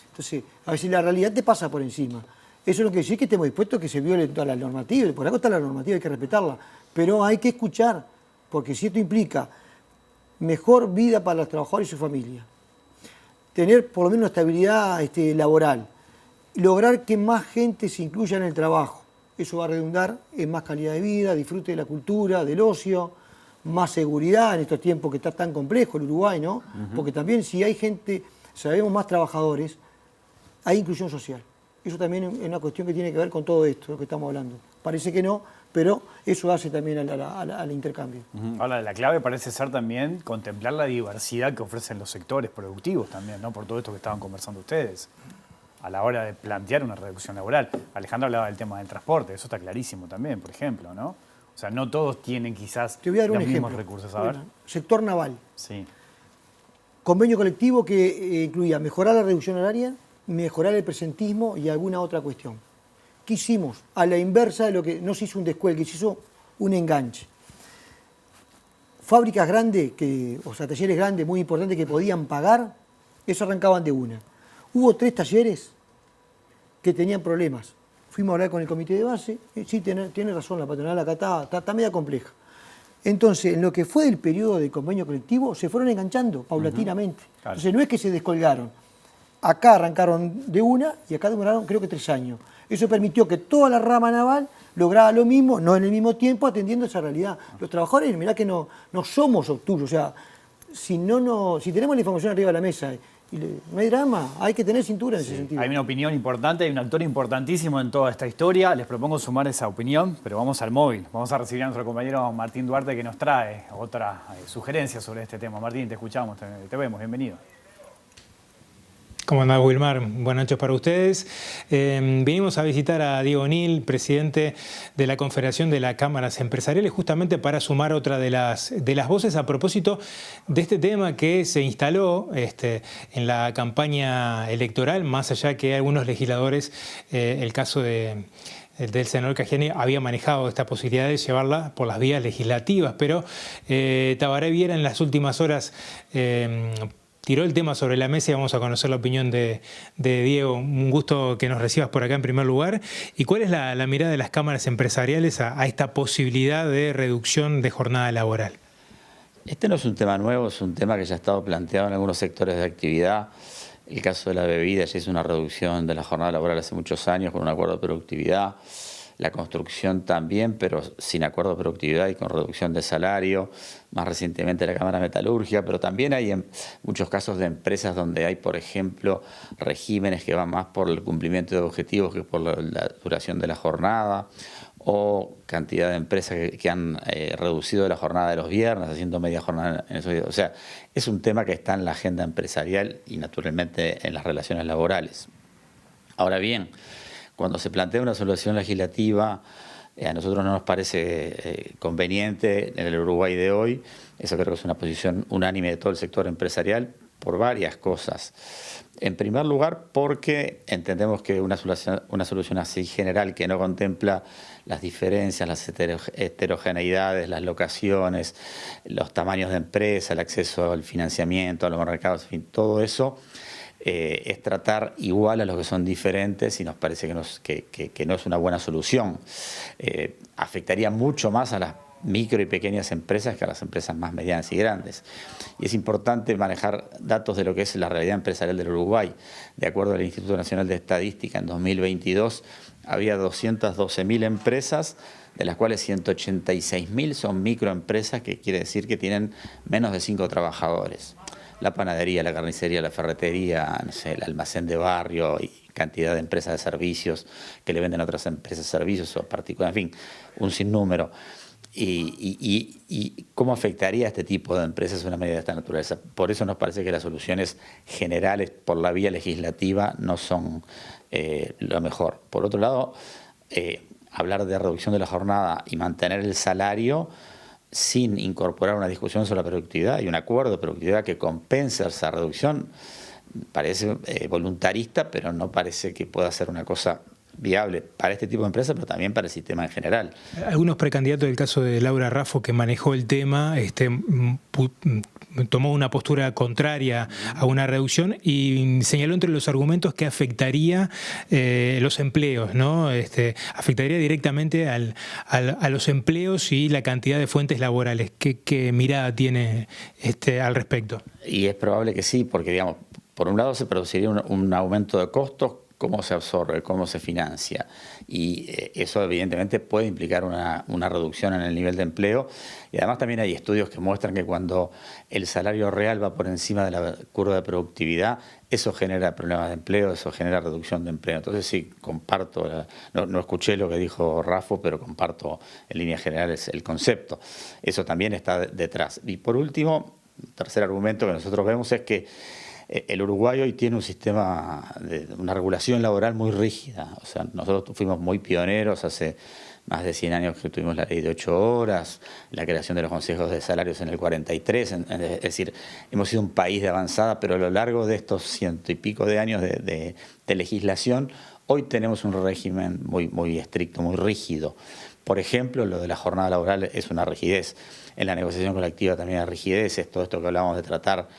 Entonces, a veces la realidad te pasa por encima. Eso es lo que decir que estemos dispuestos a que se viole toda la normativa. Por algo está la normativa, hay que respetarla. Pero hay que escuchar, porque si esto implica mejor vida para los trabajadores y su familia, tener por lo menos una estabilidad laboral, lograr que más gente se incluya en el trabajo, eso va a redundar en más calidad de vida, disfrute de la cultura, del ocio, más seguridad en estos tiempos que está tan complejo el Uruguay, ¿no? Porque también si hay gente, sabemos más trabajadores, hay inclusión social. Eso también es una cuestión que tiene que ver con todo esto, lo que estamos hablando. Parece que no, pero eso hace también al intercambio. Ahora, la clave parece ser también contemplar la diversidad que ofrecen los sectores productivos también, ¿no? Por todo esto que estaban conversando ustedes, a la hora de plantear una reducción laboral. Alejandro hablaba del tema del transporte, eso está clarísimo también, por ejemplo, ¿no? O sea, no todos tienen quizás Te voy a dar los un mismos ejemplo. recursos. A ver. Bueno, sector naval. Sí. Convenio colectivo que incluía mejorar la reducción horaria, mejorar el presentismo y alguna otra cuestión. ¿Qué hicimos? A la inversa de lo que no se hizo un descuelgue, se hizo un enganche. Fábricas grandes, o sea, talleres grandes muy importantes que podían pagar, eso arrancaban de una. Hubo 3 talleres que tenían problemas. Fuimos a hablar con el comité de base, sí, tiene razón, la patronal acá está media compleja. Entonces, en lo que fue el periodo de convenio colectivo, se fueron enganchando paulatinamente. Claro. Entonces, no es que se descolgaron. Acá arrancaron de una y acá demoraron creo que 3 años. Eso permitió que toda la rama naval lograra lo mismo, no en el mismo tiempo, atendiendo esa realidad. Los trabajadores, mirá que no somos obtusos, o sea, si tenemos la información arriba de la mesa y no hay drama, hay que tener cintura en ese sentido. Hay una opinión importante, hay un actor importantísimo en toda esta historia. Les propongo sumar esa opinión, pero vamos al móvil. Vamos a recibir a nuestro compañero Martín Duarte que nos trae otra sugerencia sobre este tema. Martín, te escuchamos, te vemos, bienvenido. ¿Cómo andás, Wilmar? Buenas noches para ustedes. Vinimos a visitar a Diego O'Neill, presidente de la Confederación de las Cámaras Empresariales, justamente para sumar otra de las voces a propósito de este tema que se instaló en la campaña electoral, más allá que algunos legisladores, el caso del senador Cajani había manejado esta posibilidad de llevarla por las vías legislativas, pero Tabaré Viera en las últimas horas tiró el tema sobre la mesa y vamos a conocer la opinión de Diego. Un gusto que nos recibas por acá en primer lugar. ¿Y cuál es la mirada de las cámaras empresariales a esta posibilidad de reducción de jornada laboral? Este no es un tema nuevo, es un tema que ya ha estado planteado en algunos sectores de actividad. El caso de la bebida ya es una reducción de la jornada laboral hace muchos años con un acuerdo de productividad. La construcción también, pero sin acuerdo de productividad y con reducción de salario. Más recientemente la Cámara de Metalurgia, pero también hay en muchos casos de empresas donde hay, por ejemplo, regímenes que van más por el cumplimiento de objetivos que por la duración de la jornada, o cantidad de empresas que han reducido la jornada de los viernes, haciendo media jornada en esos días. O sea, es un tema que está en la agenda empresarial y naturalmente en las relaciones laborales. Ahora bien, cuando se plantea una solución legislativa, a nosotros no nos parece conveniente en el Uruguay de hoy. Eso creo que es una posición unánime de todo el sector empresarial, por varias cosas. En primer lugar, porque entendemos que una solución así general que no contempla las diferencias, las heterogeneidades, las locaciones, los tamaños de empresa, el acceso al financiamiento, a los mercados, en fin, todo eso es tratar igual a los que son diferentes y nos parece que no es una buena solución. Afectaría mucho más a las micro y pequeñas empresas que a las empresas más medianas y grandes. Y es importante manejar datos de lo que es la realidad empresarial del Uruguay. De acuerdo al Instituto Nacional de Estadística, en 2022 había 212.000 empresas, de las cuales 186.000 son microempresas, que quiere decir que tienen menos de 5 trabajadores. La panadería, la carnicería, la ferretería, no sé, el almacén de barrio y cantidad de empresas de servicios que le venden a otras empresas servicios o particulares, en fin, un sinnúmero. Y cómo afectaría a este tipo de empresas una medida de esta naturaleza. Por eso nos parece que las soluciones generales por la vía legislativa no son lo mejor. Por otro lado, hablar de reducción de la jornada y mantener el salario sin incorporar una discusión sobre la productividad y un acuerdo de productividad que compense esa reducción parece voluntarista, pero no parece que pueda ser una cosa viable para este tipo de empresas, pero también para el sistema en general. Algunos precandidatos del caso de Laura Raffo, que manejó el tema, tomó una postura contraria a una reducción y señaló entre los argumentos que afectaría los empleos, ¿no? Afectaría directamente a los empleos y la cantidad de fuentes laborales. ¿Qué mirada tiene al respecto? Y es probable que sí, porque digamos, por un lado se produciría un aumento de costos, cómo se absorbe, cómo se financia. Y eso evidentemente puede implicar una reducción en el nivel de empleo. Y además también hay estudios que muestran que cuando el salario real va por encima de la curva de productividad, eso genera problemas de empleo, eso genera reducción de empleo. Entonces sí, comparto, no escuché lo que dijo Raffo, pero comparto en líneas generales el concepto. Eso también está detrás. Y por último, tercer argumento que nosotros vemos es que el Uruguay hoy tiene un sistema de una regulación laboral muy rígida. O sea, nosotros fuimos muy pioneros hace más de 100 años que tuvimos la ley de 8 horas, la creación de los consejos de salarios en el 43. Es decir, hemos sido un país de avanzada, pero a lo largo de estos 100 y pico de años de legislación, hoy tenemos un régimen muy estricto, muy rígido. Por ejemplo, lo de la jornada laboral es una rigidez. En la negociación colectiva también hay rigideces. Todo esto que hablábamos de tratar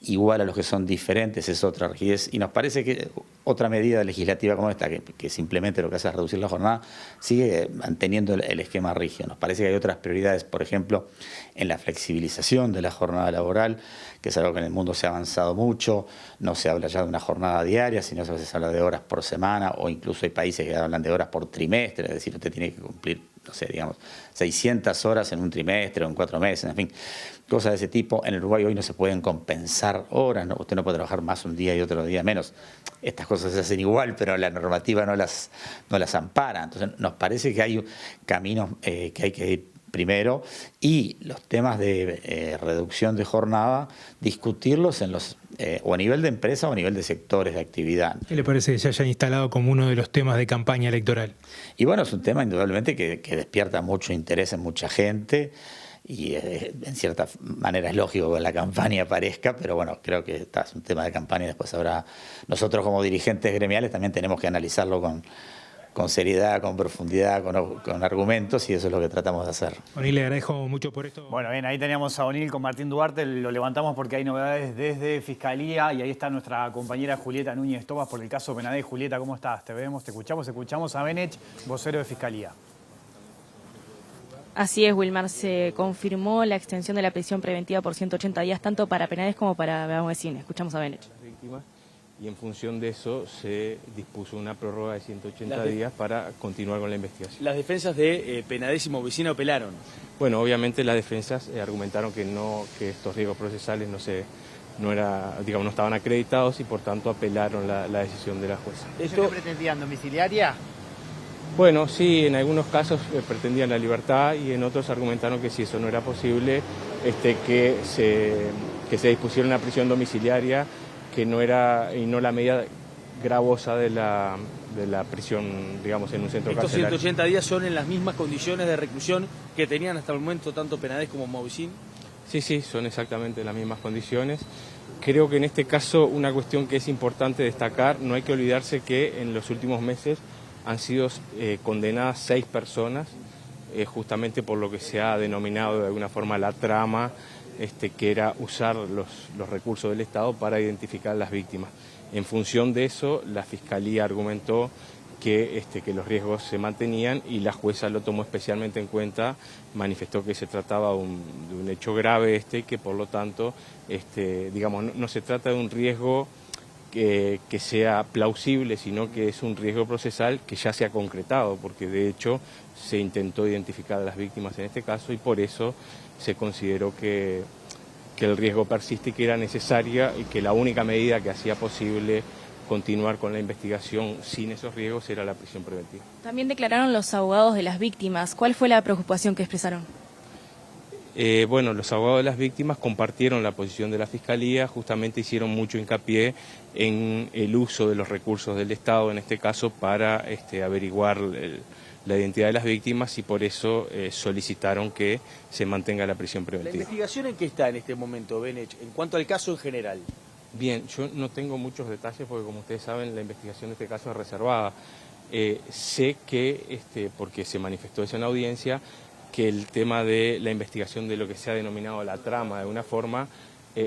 igual a los que son diferentes es otra rigidez, y nos parece que otra medida legislativa como esta, que simplemente lo que hace es reducir la jornada, sigue manteniendo el esquema rígido. Nos parece que hay otras prioridades, por ejemplo, en la flexibilización de la jornada laboral, que es algo que en el mundo se ha avanzado mucho. No se habla ya de una jornada diaria, sino a veces habla de horas por semana, o incluso hay países que hablan de horas por trimestre, es decir, usted tiene que cumplir, no sé, digamos, 600 horas en un trimestre o en 4 meses, en fin, cosas de ese tipo. En el Uruguay hoy no se pueden compensar horas, ¿no? Usted no puede trabajar más un día y otro día menos. Estas cosas se hacen igual, pero la normativa no las ampara. Entonces nos parece que hay caminos que hay que ir primero, y los temas de reducción de jornada, discutirlos o a nivel de empresa o a nivel de sectores de actividad. ¿Qué le parece que se haya instalado como uno de los temas de campaña electoral? Y bueno, es un tema indudablemente que despierta mucho interés en mucha gente, y en cierta manera es lógico que la campaña aparezca, pero bueno, creo que es un tema de campaña. Después habrá, nosotros como dirigentes gremiales también tenemos que analizarlo con seriedad, con profundidad, con argumentos, y eso es lo que tratamos de hacer. O'Neill, le agradezco mucho por esto. Bueno, bien, ahí teníamos a O'Neill con Martín Duarte, lo levantamos porque hay novedades desde Fiscalía, y ahí está nuestra compañera Julieta Núñez Tobas por el caso Penades. Julieta, ¿cómo estás? Te vemos, te escuchamos a Benech, vocero de Fiscalía. Así es, Wilmar, se confirmó la extensión de la prisión preventiva por 180 días, tanto para Penades como para Beamocine. Escuchamos a Benech. Y en función de eso se dispuso una prórroga de 180 días para continuar con la investigación. ¿Las defensas de Penades y Movicina apelaron? Bueno, obviamente las defensas argumentaron que estos riesgos procesales no estaban acreditados, y por tanto apelaron la decisión de la jueza. ¿Eso qué pretendían, domiciliaria? Bueno, sí, en algunos casos pretendían la libertad, y en otros argumentaron que si eso no era posible, que se dispusiera una prisión domiciliaria, que no era, y no la medida gravosa de la prisión, digamos, en un centro carcelario. ¿Estos 180 días son en las mismas condiciones de reclusión que tenían hasta el momento tanto Penades como Movicine? Sí, son exactamente las mismas condiciones. Creo que en este caso una cuestión que es importante destacar, no hay que olvidarse que en los últimos meses han sido condenadas 6 personas, justamente por lo que se ha denominado de alguna forma la trama, que era usar los recursos del Estado para identificar a las víctimas. En función de eso, la Fiscalía argumentó que los riesgos se mantenían y la jueza lo tomó especialmente en cuenta, manifestó que se trataba de un hecho grave que por lo tanto, digamos, no se trata de un riesgo que sea plausible, sino que es un riesgo procesal que ya se ha concretado, porque de hecho se intentó identificar a las víctimas en este caso y por eso se consideró que el riesgo persiste y que era necesaria y que la única medida que hacía posible continuar con la investigación sin esos riesgos era la prisión preventiva. También declararon los abogados de las víctimas. ¿Cuál fue la preocupación que expresaron? Bueno, los abogados de las víctimas compartieron la posición de la Fiscalía, justamente hicieron mucho hincapié en el uso de los recursos del Estado, en este caso, para averiguar la identidad de las víctimas y por eso solicitaron que se mantenga la prisión preventiva. ¿La investigación en qué está en este momento, Benech, en cuanto al caso en general? Bien, yo no tengo muchos detalles porque como ustedes saben la investigación de este caso es reservada. Sé que, porque se manifestó eso en la audiencia, que el tema de la investigación de lo que se ha denominado la trama de una forma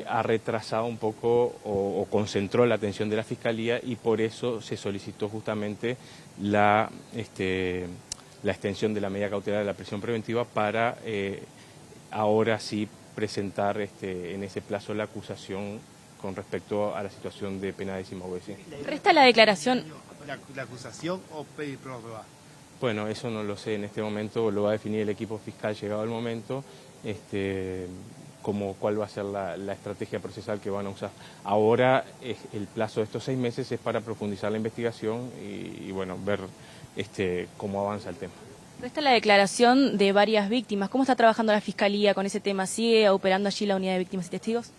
ha retrasado un poco o concentró la atención de la Fiscalía y por eso se solicitó justamente la extensión de la medida cautelar de la prisión preventiva para ahora sí presentar en ese plazo la acusación con respecto a la situación de pena décima OBC. ¿Resta la declaración? ¿La acusación o pedir prórroga? Bueno, eso no lo sé en este momento, lo va a definir el equipo fiscal llegado el momento, como cuál va a ser la estrategia procesal que van a usar. Ahora el plazo de estos 6 meses es para profundizar la investigación y bueno, ver cómo avanza el tema. Resta la declaración de varias víctimas. ¿Cómo está trabajando la Fiscalía con ese tema? ¿Sigue operando allí la unidad de víctimas y testigos?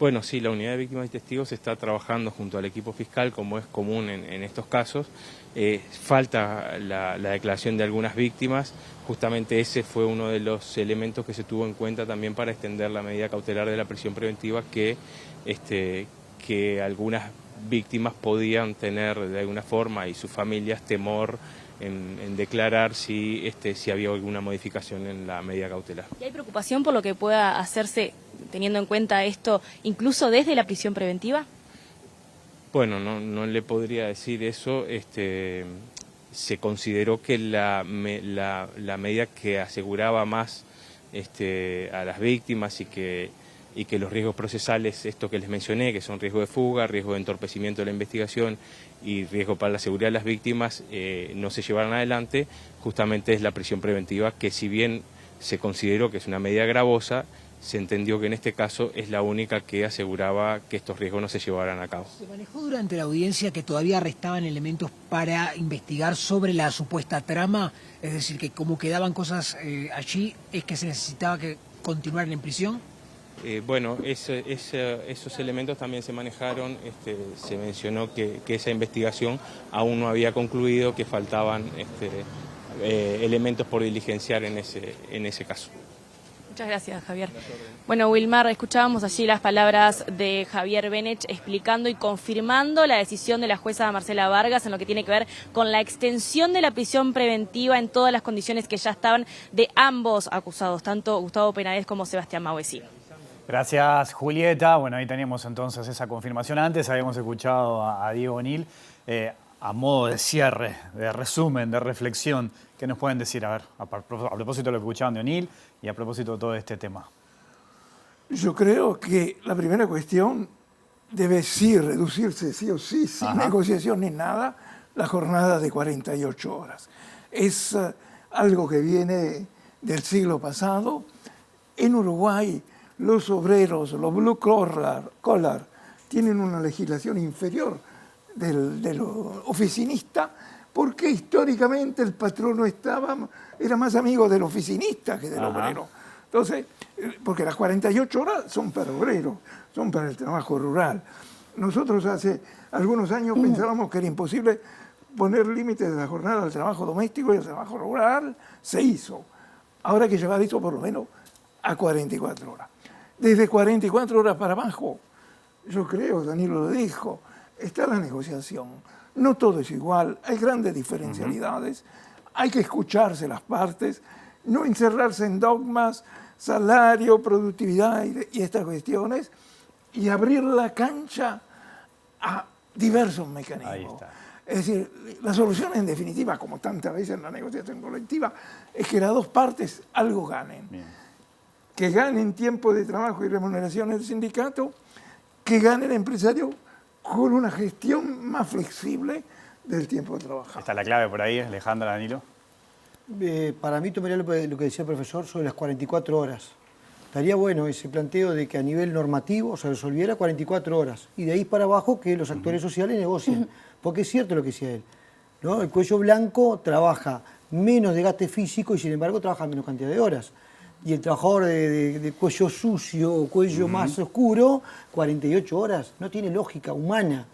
Bueno, sí, la unidad de víctimas y testigos está trabajando junto al equipo fiscal, como es común en estos casos. Falta la declaración de algunas víctimas, justamente ese fue uno de los elementos que se tuvo en cuenta también para extender la medida cautelar de la prisión preventiva, que algunas víctimas podían tener de alguna forma y sus familias temor en declarar si había alguna modificación en la medida cautelar. ¿Y hay preocupación por lo que pueda hacerse teniendo en cuenta esto, incluso desde la prisión preventiva? Bueno, no le podría decir eso. Se consideró que la medida que aseguraba más a las víctimas y que los riesgos procesales, esto que les mencioné, que son riesgo de fuga, riesgo de entorpecimiento de la investigación y riesgo para la seguridad de las víctimas, no se llevaran adelante, justamente es la prisión preventiva, que si bien se consideró que es una medida gravosa, se entendió que en este caso es la única que aseguraba que estos riesgos no se llevaran a cabo. ¿Se manejó durante la audiencia que todavía restaban elementos para investigar sobre la supuesta trama? Es decir, que como quedaban cosas allí, ¿es que se necesitaba que continuaran en prisión? Bueno, esos elementos también se manejaron, se mencionó que esa investigación aún no había concluido, que faltaban elementos por diligenciar en ese caso. Muchas gracias, Javier. Bueno, Wilmar, escuchábamos allí las palabras de Javier Benech explicando y confirmando la decisión de la jueza Marcela Vargas en lo que tiene que ver con la extensión de la prisión preventiva en todas las condiciones que ya estaban de ambos acusados, tanto Gustavo Penades como Sebastián Mauesí. Gracias, Julieta. Bueno, ahí teníamos entonces esa confirmación. Antes habíamos escuchado a Diego O'Neill. A modo de cierre, de resumen, de reflexión, ¿qué nos pueden decir? A ver, a propósito de lo que escuchaban de O'Neill y a propósito de todo este tema. Yo creo que la primera cuestión debe sí reducirse, sí o sí, sin negociación ni nada, la jornada de 48 horas. Es algo que viene del siglo pasado. En Uruguay, los obreros, los blue collar, tienen una legislación inferior del oficinista, porque históricamente el patrono era más amigo del oficinista que del obrero. Entonces, porque las 48 horas son para obreros, son para el trabajo rural. Nosotros hace algunos años pensábamos que era imposible poner límites de la jornada al trabajo doméstico y al trabajo rural. Se hizo. Ahora hay que llevar eso por lo menos a 44 horas. Desde 44 horas para abajo yo creo, Danilo lo dijo, está la negociación. No todo es igual, hay grandes diferencialidades, hay que escucharse las partes, no encerrarse en dogmas, salario, productividad y estas cuestiones, y abrir la cancha a diversos mecanismos. Ahí está. Es decir, la solución en definitiva, como tantas veces en la negociación colectiva, es que las dos partes algo ganen. Bien. Que ganen tiempo de trabajo y remuneración del sindicato, que gane el empresario con una gestión más flexible del tiempo de trabajo. Está la clave por ahí, Alejandra, Danilo. Para mí tomaría lo que decía el profesor sobre las 44 horas. Estaría bueno ese planteo de que a nivel normativo se resolviera 44 horas y de ahí para abajo que los actores sociales negocien. Porque es cierto lo que decía él, ¿no? El cuello blanco trabaja menos desgaste físico y sin embargo trabaja menos cantidad de horas. Y el trabajador de cuello sucio o cuello más oscuro, 48 horas. No tiene lógica humana.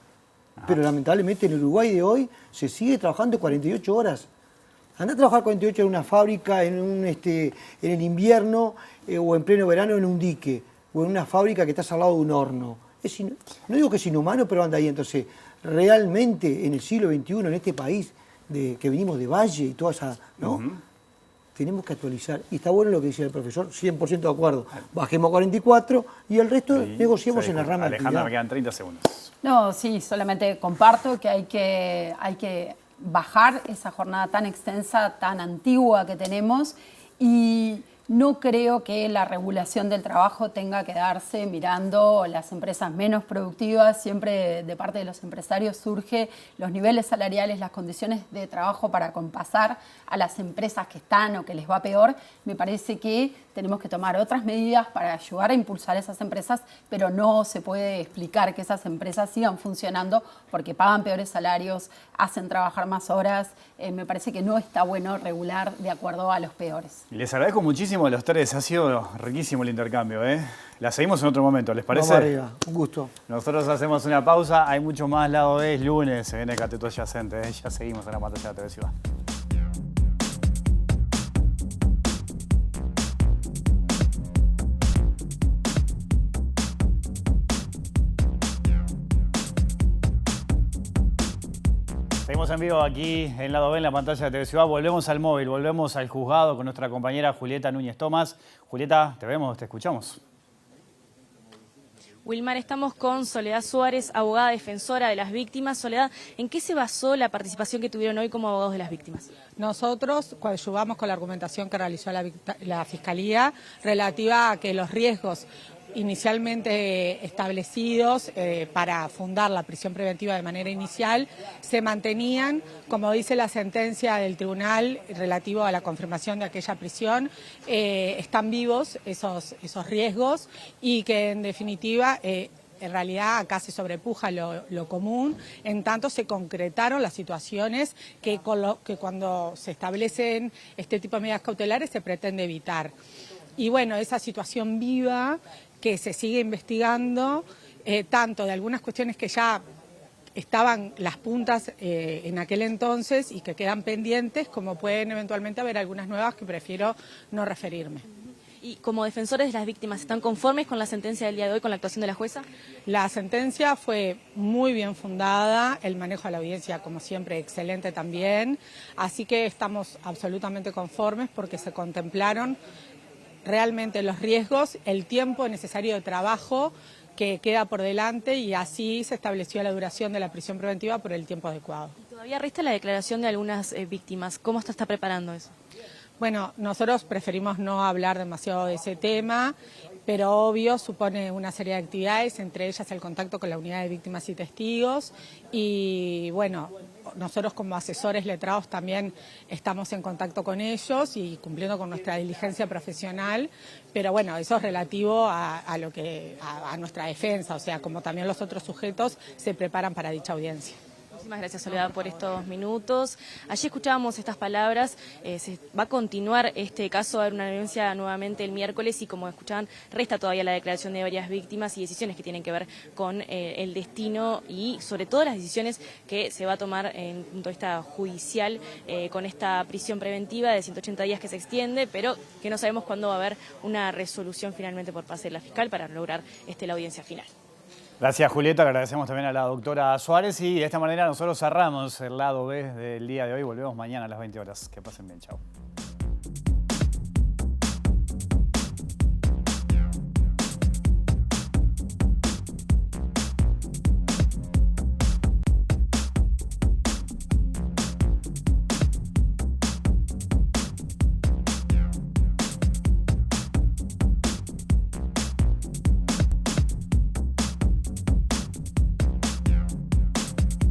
Pero lamentablemente en el Uruguay de hoy se sigue trabajando 48 horas. Anda a trabajar 48 horas en una fábrica, en el invierno o en pleno verano en un dique o en una fábrica que está al lado de un horno. No digo que es inhumano, pero anda ahí. Entonces, realmente en el siglo XXI, en este país que venimos de Valle y toda esa... ¿no? Tenemos que actualizar. Y está bueno lo que decía el profesor, 100% de acuerdo. Bajemos a 44 y el resto negociemos en la rama de Alejandra, actividad. me quedan 30 segundos. No, sí, solamente comparto que hay que bajar esa jornada tan extensa, tan antigua que tenemos y no creo que la regulación del trabajo tenga que darse mirando las empresas menos productivas. Siempre de parte de los empresarios surge los niveles salariales, las condiciones de trabajo para compasar a las empresas que están o que les va peor. Me parece que tenemos que tomar otras medidas para ayudar a impulsar esas empresas, pero no se puede explicar que esas empresas sigan funcionando porque pagan peores salarios, hacen trabajar más horas. Me parece que no está bueno regular de acuerdo a los peores. Les agradezco muchísimo a los tres, ha sido riquísimo el intercambio. La seguimos en otro momento, ¿les parece? Vamos arriba, un gusto. Nosotros hacemos una pausa, hay mucho más lado B, es lunes, se viene Cateto Adyacente, ya seguimos en la pantalla de TV Ciudad. Seguimos en vivo aquí en Lado B, en la pantalla de TV Ciudad. Volvemos al móvil, volvemos al juzgado con nuestra compañera Julieta Núñez Tomás. Julieta, te vemos, te escuchamos. Wilmar, estamos con Soledad Suárez, abogada defensora de las víctimas. Soledad, ¿en qué se basó la participación que tuvieron hoy como abogados de las víctimas? Nosotros coadyuvamos con la argumentación que realizó la Fiscalía relativa a que los riesgos inicialmente establecidos para fundar la prisión preventiva de manera inicial se mantenían, como dice la sentencia del tribunal relativo a la confirmación de aquella prisión, están vivos esos riesgos y que en definitiva en realidad acá se sobrepuja lo común, en tanto se concretaron las situaciones que cuando se establecen este tipo de medidas cautelares se pretende evitar. Y bueno, esa situación viva que se sigue investigando, tanto de algunas cuestiones que ya estaban las puntas en aquel entonces y que quedan pendientes, como pueden eventualmente haber algunas nuevas que prefiero no referirme. Y como defensores de las víctimas, ¿están conformes con la sentencia del día de hoy, con la actuación de la jueza? La sentencia fue muy bien fundada, el manejo de la audiencia, como siempre, excelente también, así que estamos absolutamente conformes porque se contemplaron realmente los riesgos, el tiempo necesario de trabajo que queda por delante y así se estableció la duración de la prisión preventiva por el tiempo adecuado. Todavía resta la declaración de algunas víctimas. ¿Cómo está preparando eso? Bueno, nosotros preferimos no hablar demasiado de ese tema, pero obvio supone una serie de actividades, entre ellas el contacto con la unidad de víctimas y testigos y bueno, nosotros como asesores letrados también estamos en contacto con ellos y cumpliendo con nuestra diligencia profesional, pero bueno, eso es relativo a nuestra defensa, o sea, como también los otros sujetos se preparan para dicha audiencia. Muchísimas gracias, Soledad, por estos minutos. Allí escuchábamos estas palabras. Se va a continuar este caso, va a haber una audiencia nuevamente el miércoles y, como escuchaban, resta todavía la declaración de varias víctimas y decisiones que tienen que ver con el destino y, sobre todo, las decisiones que se va a tomar en punto de vista judicial con esta prisión preventiva de 180 días que se extiende, pero que no sabemos cuándo va a haber una resolución finalmente por parte de la fiscal para lograr la audiencia final. Gracias, Julieta. Le agradecemos también a la doctora Suárez. Y de esta manera nosotros cerramos el lado B del día de hoy. Volvemos mañana a las 20 horas. Que pasen bien. Chao.